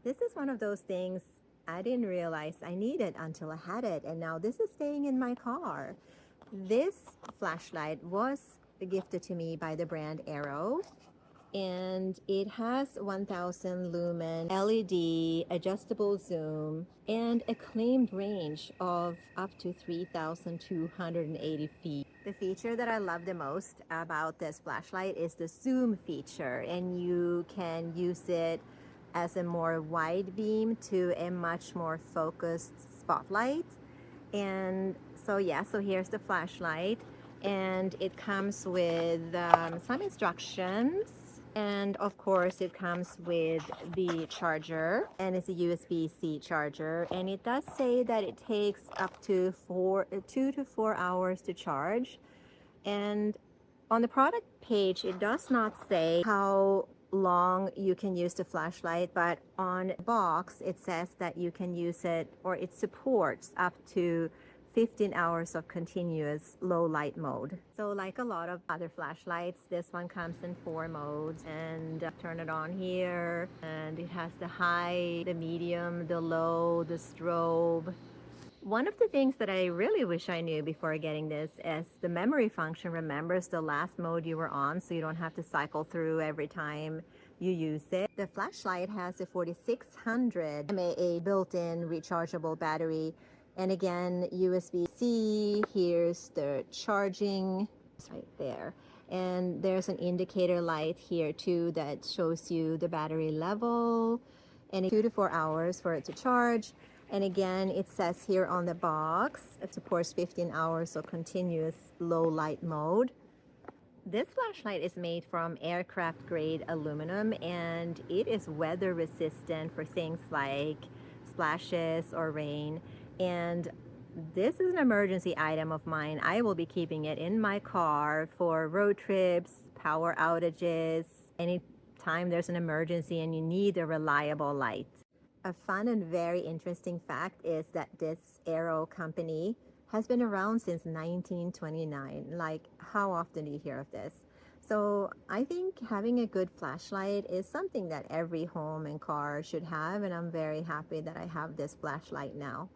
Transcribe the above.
This is one of those things I didn't realize I needed until I had it, and now this is staying in my car. This flashlight was gifted to me by the brand Arrow, and it has 1000 lumen LED adjustable zoom and a claimed range of up to 3,280 feet. The feature that I love the most about this flashlight is the zoom feature, and you can use it as a more wide beam to a much more focused spotlight. And so yeah, so here's the flashlight, and it comes with some instructions, and of course it comes with the charger, and it's a USB-C charger, and it does say that it takes up to 2 to 4 hours to charge. And on the product page, it does not say how long you can use the flashlight, but on the box it says that you can use it, or it supports up to 15 hours of continuous low light mode. So like a lot of other flashlights, this one comes in 4 modes, and turn it on here, and it has the high, the medium, the low, the strobe. One of the things that I really wish I knew before getting this is the memory function remembers the last mode you were on, so you don't have to cycle through every time you use it. The flashlight has a 4600 mAh built-in rechargeable battery, and again, USB-C. Here's the charging right there. And there's an indicator light here too that shows you the battery level, and 2 to 4 hours for it to charge. And again, it says here on the box, it supports 15 hours of continuous low light mode. This flashlight is made from aircraft grade aluminum, and it is weather resistant for things like splashes or rain. And this is an emergency item of mine. I will be keeping it in my car for road trips, power outages, anytime there's an emergency and you need a reliable light. A fun and very interesting fact is that this Arrow company has been around since 1929. Like, how often do you hear of this? So I think having a good flashlight is something that every home and car should have, and I'm very happy that I have this flashlight now.